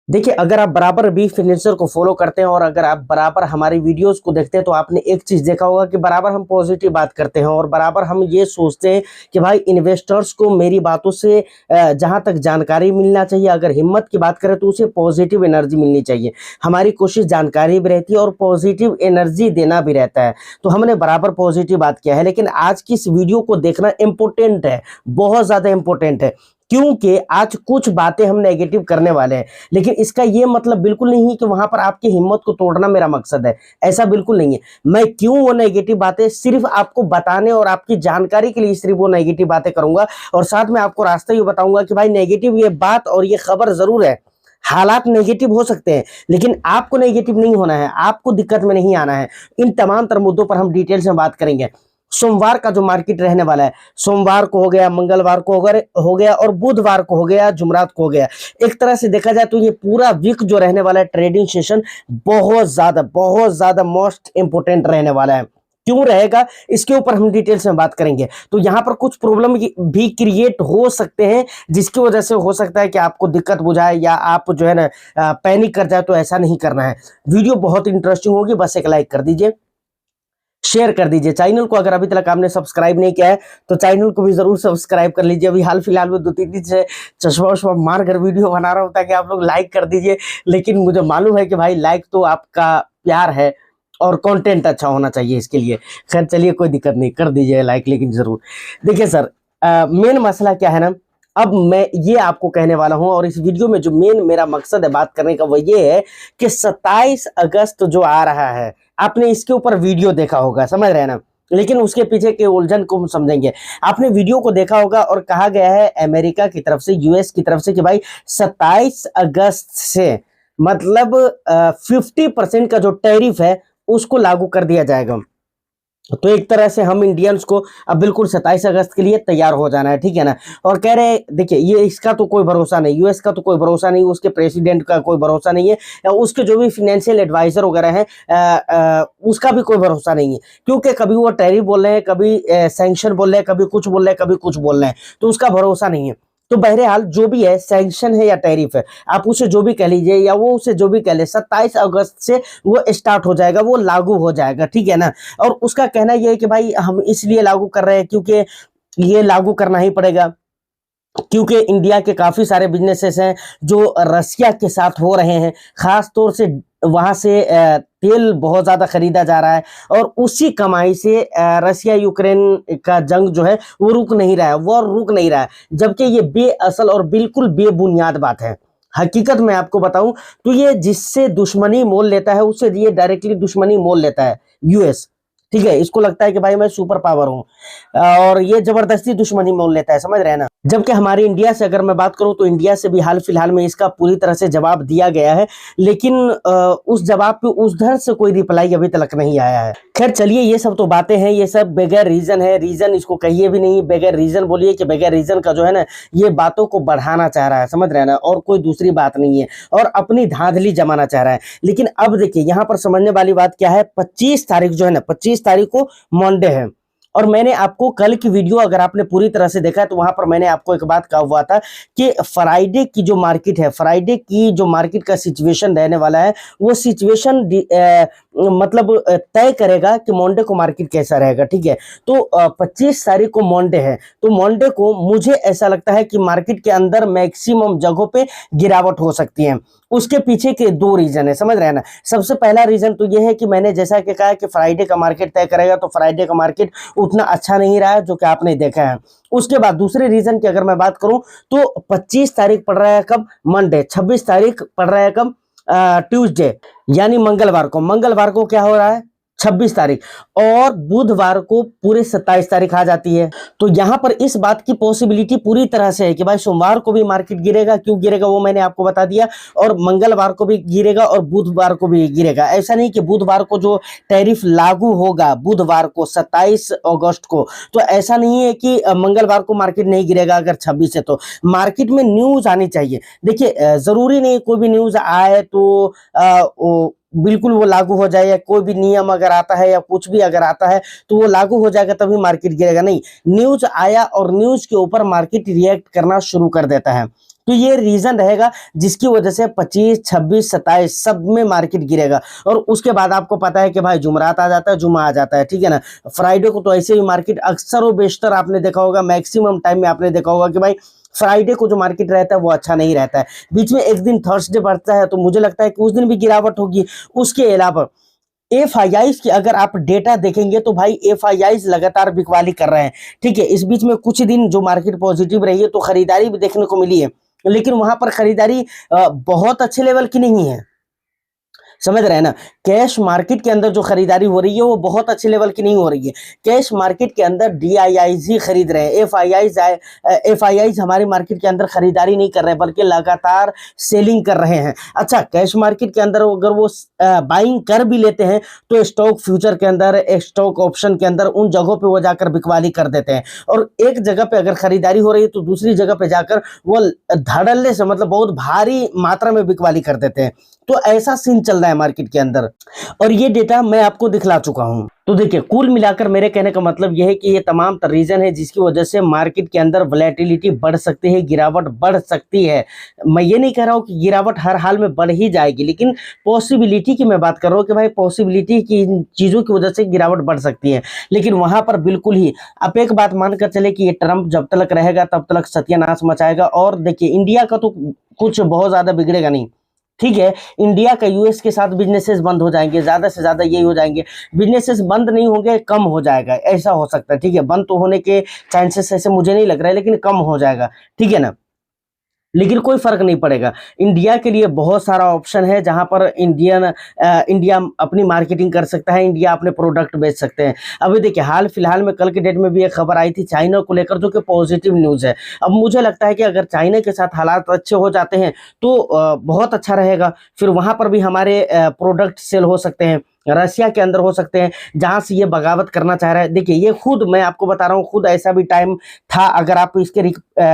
देखिए, अगर आप बराबर बी फाइनेंसर को फॉलो करते हैं और अगर आप बराबर हमारी वीडियोस को देखते हैं तो आपने एक चीज देखा होगा कि बराबर हम पॉजिटिव बात करते हैं और बराबर हम ये सोचते हैं कि भाई इन्वेस्टर्स को मेरी बातों से जहां तक जानकारी मिलना चाहिए, अगर हिम्मत की बात करें तो उसे पॉजिटिव एनर्जी मिलनी चाहिए। हमारी कोशिश जानकारी भी रहती है और पॉजिटिव एनर्जी देना भी रहता है, तो हमने बराबर पॉजिटिव बात किया है। लेकिन आज की इस वीडियो को देखना इंपॉर्टेंट है, बहुत ज्यादा इंपॉर्टेंट है, क्योंकि आज कुछ बातें हम नेगेटिव करने वाले हैं। लेकिन इसका ये मतलब बिल्कुल नहीं है कि वहां पर आपकी हिम्मत को तोड़ना मेरा मकसद है, ऐसा बिल्कुल नहीं है। मैं क्यों वो नेगेटिव बातें सिर्फ आपको बताने और आपकी जानकारी के लिए सिर्फ वो नेगेटिव बातें करूंगा, और साथ में आपको रास्ता ये बताऊंगा कि भाई नेगेटिव ये बात और ये खबर जरूर है। हालात नेगेटिव हो सकते हैं लेकिन आपको नेगेटिव नहीं होना है, आपको दिक्कत में नहीं आना है। इन तमाम तर मुद्दों पर हम डिटेल्स में बात करेंगे। सोमवार का जो मार्केट रहने वाला है, सोमवार को हो गया, मंगलवार को हो गया और बुधवार को हो गया, जुमरात को हो गया। एक तरह से देखा जाए तो ये पूरा वीक जो रहने वाला है ट्रेडिंग सेशन बहुत ज्यादा मोस्ट इंपोर्टेंट रहने वाला है। क्यों रहेगा इसके ऊपर हम डिटेल्स में बात करेंगे। तो यहां पर कुछ प्रॉब्लम भी क्रिएट हो सकते हैं जिसकी वजह से हो सकता है कि आपको दिक्कत बुझाए या आप जो है ना पैनिक कर जाए, तो ऐसा नहीं करना है। वीडियो बहुत इंटरेस्टिंग होगी, बस एक लाइक कर दीजिए, शेयर कर दीजिए। चैनल को अगर अभी तक आपने सब्सक्राइब नहीं किया है तो चैनल को भी जरूर सब्सक्राइब कर लीजिए। अभी हाल फिलहाल में 2-3 दिन से चश्मा वश्मा मार कर वीडियो बना रहा हूं ताकि आप लोग लाइक कर दीजिए, लेकिन मुझे मालूम है कि भाई लाइक तो आपका प्यार है और कंटेंट अच्छा होना चाहिए इसके लिए। खैर चलिए, कोई दिक्कत नहीं, कर दीजिए लाइक, लेकिन जरूर। देखिए सर, मेन मसला क्या है ना, अब मैं ये आपको कहने वाला हूं और इस वीडियो में जो मेन मेरा मकसद है बात करने का वो ये है कि 27 अगस्त जो आ रहा है, आपने इसके ऊपर वीडियो देखा होगा, समझ रहे हैं ना, लेकिन उसके पीछे के उलझन को हम समझेंगे। आपने वीडियो को देखा होगा और कहा गया है अमेरिका की तरफ से, यूएस की तरफ से कि भाई 27 अगस्त से मतलब 50% का जो टैरिफ है उसको लागू कर दिया जाएगा। तो एक तरह से हम इंडियंस को अब बिल्कुल 27 अगस्त के लिए तैयार हो जाना है, ठीक है ना। और कह रहे, देखिए ये इसका तो कोई भरोसा नहीं, यूएस का तो कोई भरोसा नहीं, उसके प्रेसिडेंट का कोई भरोसा नहीं है, या उसके जो भी फिनेंशियल एडवाइजर वगैरह हैं उसका भी कोई भरोसा नहीं है, क्योंकि कभी वो टैरिफ बोल रहे हैं, कभी सैंक्शन बोल रहे हैं, कभी कुछ बोल रहे हैं, कभी कुछ बोल रहे हैं, तो उसका भरोसा नहीं है। तो बहरहाल जो भी है, सैंक्शन है या टैरिफ है, आप उसे जो भी कह लीजिए या वो उसे जो भी कह ले, 27 अगस्त से वो स्टार्ट हो जाएगा, वो लागू हो जाएगा, ठीक है ना। और उसका कहना यह है कि भाई हम इसलिए लागू कर रहे हैं क्योंकि ये लागू करना ही पड़ेगा, क्योंकि इंडिया के काफी सारे बिजनेसेस हैं जो रसिया के साथ हो रहे हैं, खास तौर से वहां से तेल बहुत ज्यादा खरीदा जा रहा है और उसी कमाई से रसिया यूक्रेन का जंग जो है वो रुक नहीं रहा है, वो रुक नहीं रहा है, जबकि ये बेअसल और बिल्कुल बेबुनियाद बात है। हकीकत में आपको बताऊं तो ये जिससे दुश्मनी मोल लेता है उससे ये डायरेक्टली दुश्मनी मोल लेता है यूएस, ठीक है। इसको लगता है कि भाई मैं सुपर पावर हूं और ये जबरदस्ती दुश्मनी मोल लेता है, समझ रहे हैं ना। जबकि हमारी इंडिया से अगर मैं बात करूं तो इंडिया से भी हाल फिलहाल में इसका पूरी तरह से जवाब दिया गया है, लेकिन उस जवाब पे उधर से कोई रिप्लाई अभी तक नहीं आया है। खैर चलिए, ये सब तो बातें हैं, ये सब बगैर रीजन है, रीजन इसको कहिए भी नहीं, बगैर रीजन बोलिए कि बगैर रीजन का जो है ना ये बातों को बढ़ाना चाह रहा है, समझ रहे हैं ना, और कोई दूसरी बात नहीं है, और अपनी धांधली जमाना चाह रहा है। लेकिन अब देखिए यहाँ पर समझने वाली बात क्या है, 25 तारीख जो है ना, 25 तारीख को मंडे है, और मैंने आपको कल की वीडियो अगर आपने पूरी तरह से देखा है तो वहां पर मैंने आपको एक बात कहा हुआ था कि फ्राइडे की जो मार्केट है, फ्राइडे की जो मार्केट का सिचुएशन रहने वाला है, वो सिचुएशन मतलब तय करेगा कि मंडे को मार्केट कैसा रहेगा, ठीक है। तो 25 तारीख को मंडे है, तो मंडे को मुझे ऐसा लगता है कि मार्केट के अंदर मैक्सिमम जगहों पे गिरावट हो सकती है। उसके पीछे के दो रीजन है, समझ रहे हैं ना। सबसे पहला रीजन तो ये है कि मैंने जैसा कि कहा कि फ्राइडे का मार्केट तय करेगा, तो फ्राइडे का मार्केट उतना अच्छा नहीं रहा है जो कि आपने देखा है। उसके बाद दूसरे रीजन की अगर मैं बात करूं तो 25 तारीख पड़ रहा है कब, मंडे, 26 तारीख पड़ रहा है कब, ट्यूसडे, यानी मंगलवार को। मंगलवार को क्या हो रहा है, 26 तारीख, और बुधवार को पूरे 27 तारीख आ जाती है। तो यहां पर इस बात की पॉसिबिलिटी पूरी तरह से है कि भाई सोमवार को भी मार्केट गिरेगा, क्यों गिरेगा वो मैंने आपको बता दिया, और मंगलवार को भी गिरेगा और बुधवार को भी गिरेगा। ऐसा नहीं कि बुधवार को जो टैरिफ लागू होगा, बुधवार को 27 अगस्त को, तो ऐसा नहीं है कि मंगलवार को मार्केट नहीं गिरेगा अगर 26 है तो। मार्केट में न्यूज आनी चाहिए। देखिए जरूरी नहीं कोई भी न्यूज आए तो बिल्कुल वो लागू हो जाए, या कोई भी नियम अगर आता है या कुछ भी अगर आता है तो वो लागू हो जाएगा तभी मार्केट गिरेगा, नहीं। न्यूज आया और न्यूज के ऊपर मार्केट रिएक्ट करना शुरू कर देता है। तो ये रीजन रहेगा जिसकी वजह से 25, 26, 27 सब में मार्केट गिरेगा। और उसके बाद आपको पता है कि भाई जुमरात आ जाता है, जुमा आ जाता है, ठीक है ना। फ्राइडे को तो ऐसे ही मार्केट अक्सर व बेशतर आपने देखा होगा, मैक्सिमम टाइम में आपने देखा होगा कि भाई फ्राइडे को जो मार्केट रहता है वो अच्छा नहीं रहता है। बीच में एक दिन थर्सडे बढ़ता है तो मुझे लगता है कि उस दिन भी गिरावट होगी। उसके अलावा एफआईआईज की अगर आप डेटा देखेंगे तो भाई एफआईआईज लगातार बिकवाली कर रहे हैं, ठीक है। इस बीच में कुछ दिन जो मार्केट पॉजिटिव रही है तो खरीदारी भी देखने को मिली है, लेकिन वहां पर खरीदारी बहुत अच्छे लेवल की नहीं है, समझ रहे हैं ना। कैश मार्केट के अंदर जो खरीदारी हो रही है वो बहुत अच्छे लेवल की नहीं हो रही है। कैश मार्केट के अंदर डीआईआईज ही खरीद रहे हैं, एफआईआईज हमारी मार्केट के अंदर खरीदारी नहीं कर रहे हैं बल्कि लगातार सेलिंग कर रहे हैं। अच्छा, कैश मार्केट के अंदर अगर वो बाइंग कर भी लेते हैं तो स्टॉक फ्यूचर के अंदर, स्टॉक ऑप्शन के अंदर उन जगहों पे वो जाकर बिकवाली कर देते हैं। और एक जगह पे अगर खरीदारी हो रही है तो दूसरी जगह पे जाकर वो धड़ल्ले से मतलब बहुत भारी मात्रा में बिकवाली कर देते हैं। तो ऐसा सीन चल रहा है मार्केट के अंदर, और ये डेटा मैं आपको दिखला चुका हूं। तो देखिए, कुल मिलाकर मेरे कहने का मतलब यह है कि ये तमाम रीजन है जिसकी वजह से मार्केट के अंदर वोलेटिलिटी बढ़ सकती है, गिरावट बढ़ सकती है। मैं ये नहीं कह रहा हूं कि गिरावट हर हाल में बढ़ ही जाएगी, लेकिन पॉसिबिलिटी की मैं बात कर रहा हूं कि भाई पॉसिबिलिटी की चीजों की वजह से गिरावट बढ़ सकती है। लेकिन वहां पर बिल्कुल ही आप एक बात मानकर चले कि ये ट्रंप जब तक रहेगा तब तक सत्यानाश मचाएगा। और देखिए, इंडिया का तो कुछ बहुत ज्यादा बिगड़ेगा नहीं, ठीक है। इंडिया का यूएस के साथ बिजनेसेस बंद हो जाएंगे, ज्यादा से ज्यादा यही हो जाएंगे। बिजनेसेस बंद नहीं होंगे, कम हो जाएगा, ऐसा हो सकता है, ठीक है। बंद तो होने के चांसेस ऐसे मुझे नहीं लग रहा है, लेकिन कम हो जाएगा, ठीक है ना। लेकिन कोई फर्क नहीं पड़ेगा। इंडिया के लिए बहुत सारा ऑप्शन है जहां पर इंडिया अपनी मार्केटिंग कर सकता है, इंडिया अपने प्रोडक्ट बेच सकते हैं। अभी देखिए, हाल फिलहाल में कल के डेट में भी एक खबर आई थी चाइना को लेकर जो कि पॉजिटिव न्यूज़ है। अब मुझे लगता है कि अगर चाइना के साथ हालात अच्छे हो जाते हैं तो बहुत अच्छा रहेगा, फिर वहां पर भी हमारे प्रोडक्ट सेल हो सकते हैं। रसिया के अंदर हो सकते हैं जहां से ये बगावत करना चाह रहा है। देखिए, ये खुद मैं आपको बता रहा हूँ, खुद ऐसा भी टाइम था, अगर आप इसके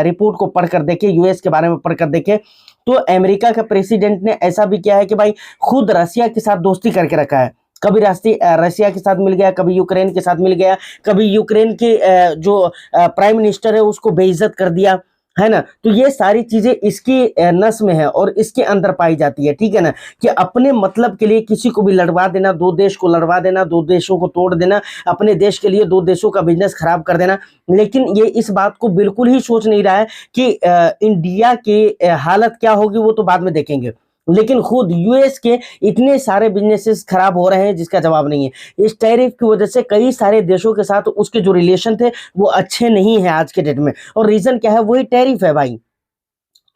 रिपोर्ट को पढ़कर देखें, यूएस के बारे में पढ़कर देखें, तो अमेरिका के प्रेसिडेंट ने ऐसा भी किया है कि भाई खुद रसिया के साथ दोस्ती करके रखा है। कभी रसिया के साथ मिल गया, कभी यूक्रेन के साथ मिल गया, कभी यूक्रेन के जो प्राइम मिनिस्टर है उसको बेइज्जत कर दिया, है ना। तो ये सारी चीजें इसकी नस में है और इसके अंदर पाई जाती है, ठीक है ना। कि अपने मतलब के लिए किसी को भी लड़वा देना, दो देश को लड़वा देना, दो देशों को तोड़ देना, अपने देश के लिए दो देशों का बिजनेस खराब कर देना। लेकिन ये इस बात को बिल्कुल ही सोच नहीं रहा है कि इंडिया की हालत क्या होगी, वो तो बाद में देखेंगे। लेकिन खुद यूएस के इतने सारे बिजनेसेस खराब हो रहे हैं जिसका जवाब नहीं है। इस टैरिफ की वजह से कई सारे देशों के साथ उसके जो रिलेशन थे वो अच्छे नहीं है आज के डेट में, और रीजन क्या है, वही टैरिफ है भाई।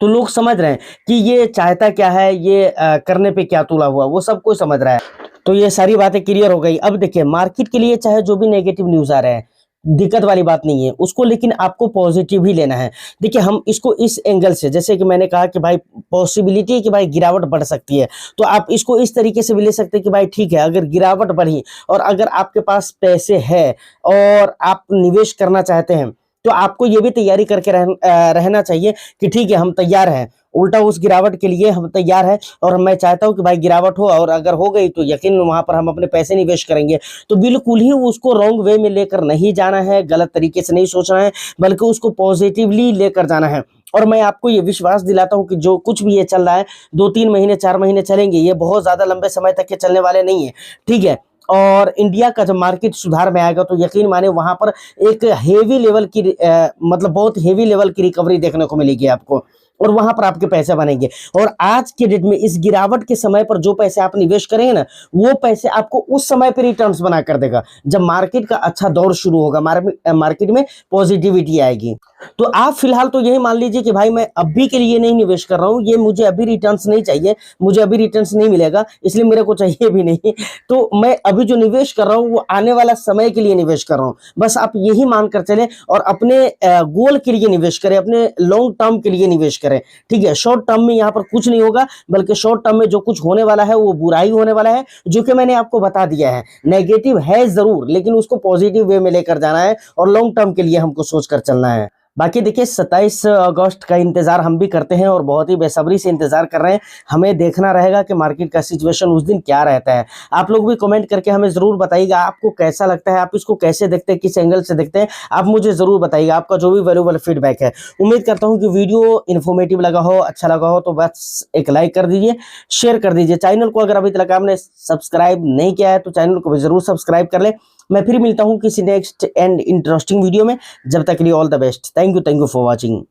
तो लोग समझ रहे हैं कि ये चाहता क्या है, ये करने पे क्या तुला हुआ, वो सब कोई समझ रहा है। तो ये सारी बातें क्लियर हो गई। अब देखिए, मार्केट के लिए चाहे जो भी नेगेटिव न्यूज आ रहे हैं, दिक्कत वाली बात नहीं है उसको, लेकिन आपको पॉजिटिव ही लेना है। देखिए, हम इसको इस एंगल से, जैसे कि मैंने कहा कि भाई पॉसिबिलिटी है कि भाई गिरावट बढ़ सकती है, तो आप इसको इस तरीके से भी ले सकते हैं कि भाई ठीक है, अगर गिरावट बढ़ी और अगर आपके पास पैसे है और आप निवेश करना चाहते हैं तो आपको ये भी तैयारी करके रहना चाहिए कि ठीक है, हम तैयार हैं, उल्टा उस गिरावट के लिए हम तैयार हैं। और मैं चाहता हूं कि भाई गिरावट हो, और अगर हो गई तो यकीन वहां पर हम अपने पैसे निवेश करेंगे। तो बिल्कुल ही उसको रॉन्ग वे में लेकर नहीं जाना है, गलत तरीके से नहीं सोचना है, बल्कि उसको पॉजिटिवली लेकर जाना है। और मैं आपको ये विश्वास दिलाता हूं कि जो कुछ भी ये चल रहा है, 2-3 महीने 4 महीने चलेंगे, ये बहुत ज्यादा लंबे समय तक के चलने वाले नहीं है, ठीक है। और इंडिया का जब मार्केट सुधार में आएगा तो यकीन माने वहां पर एक हेवी लेवल की मतलब बहुत हेवी लेवल की रिकवरी देखने को मिलेगी आपको, और वहां पर आपके पैसे बनेंगे। और आज के डेट में इस गिरावट के समय पर जो पैसे आप निवेश करेंगे ना, वो पैसे आपको उस समय पर रिटर्न्स बना कर देगा जब मार्केट का अच्छा दौर शुरू होगा, मार्केट में पॉजिटिविटी आएगी। तो आप फिलहाल तो यही मान लीजिए कि भाई मैं अभी के लिए नहीं निवेश कर रहा हूं, ये मुझे अभी रिटर्न्स नहीं चाहिए, मुझे अभी रिटर्न्स नहीं मिलेगा, इसलिए मेरे को चाहिए भी नहीं। तो मैं अभी जो निवेश कर रहा हूं वो आने वाला समय के लिए निवेश कर रहा हूं। बस आप यही मानकर चले और अपने गोल के लिए निवेश करें, अपने लॉन्ग टर्म के लिए निवेश करें, ठीक है। शॉर्ट टर्म में यहाँ पर कुछ नहीं होगा, बल्कि शॉर्ट टर्म में जो कुछ होने वाला है वो बुराई होने वाला है, जो कि मैंने आपको बता दिया है। नेगेटिव है जरूर, लेकिन उसको पॉजिटिव वे में लेकर जाना है और लॉन्ग टर्म के लिए हमको सोच कर चलना है। बाकी देखिए 27 अगस्त का इंतजार हम भी करते हैं और बहुत ही बेसब्री से इंतजार कर रहे हैं। हमें देखना रहेगा कि मार्केट का सिचुएशन उस दिन क्या रहता है। आप लोग भी कमेंट करके हमें जरूर बताइएगा आपको कैसा लगता है, आप इसको कैसे देखते हैं, किस एंगल से देखते हैं, आप मुझे जरूर बताइएगा आपका जो भी वैल्यूएबल फीडबैक है। उम्मीद करता हूं कि वीडियो इन्फॉर्मेटिव लगा हो, अच्छा लगा हो तो बस एक लाइक कर दीजिए, शेयर कर दीजिए। चैनल को अगर अभी तक आपने सब्सक्राइब नहीं किया है तो चैनल को भी जरूर सब्सक्राइब कर ले। मैं फिर मिलता हूं किसी नेक्स्ट एंड इंटरेस्टिंग वीडियो में। जब तक के लिए all the best. Thank you for watching.